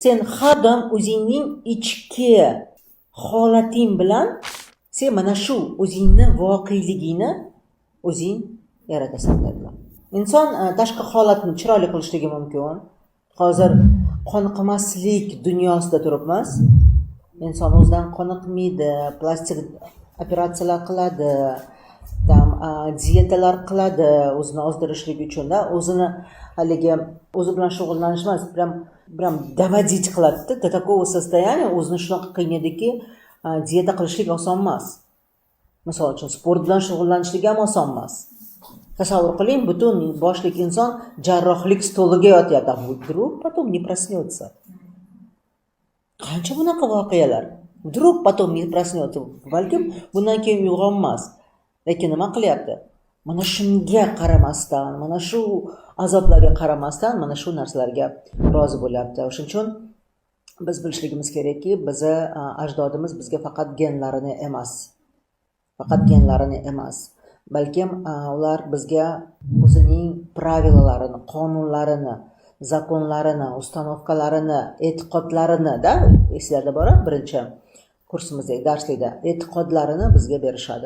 Sen har doim o'zingning ichki holating bilan sen mana shu o'zingni voqeligingni o'zing yaratasan dedilar. Inson tashqi holatni chiroyli qilishligi mumkin. Hozir qoniqmaslik dunyosida turibmiz. Inson o'zidan qoniqmaydi, plastik operatsiyalar qiladi, dietalar qiladi o'zini ozdirishlik uchun-da, o'zini haligi o'zi bilan shug'ullanish emas, прям доводить qiladi-da, до такого состояния o'zini shunaqa qiynadiki, dieta qilishlik oson emas. Misol uchun sport bilan shug'ullanishlik ham oson emas. Tasavvur qiling, butun boshlik inson jarrohlik stoliga yotyapti, vdруг потом не проснется. Qancha bunaqa voqealar? Vdруг потом не проснется. Balkim bundan keyin uyg'onmas. Lekin nima qilyapti? Mana shunga qaramasdan, mana shu azoblarga qaramasdan, mana shu narsalarga rozi bo'lyapti. O'shuning uchun biz bilishligimiz kerakki, bizni ajdodimiz bizga faqat genlarini emas, balkim ular bizga o'zining pravilalarini, qonunlarini, zakonlarini, ustanovkalarini, e'tiqodlarini, esinglarda bor, birinchi kursimizda, darslikda e'tiqodlarini bizga berishadi.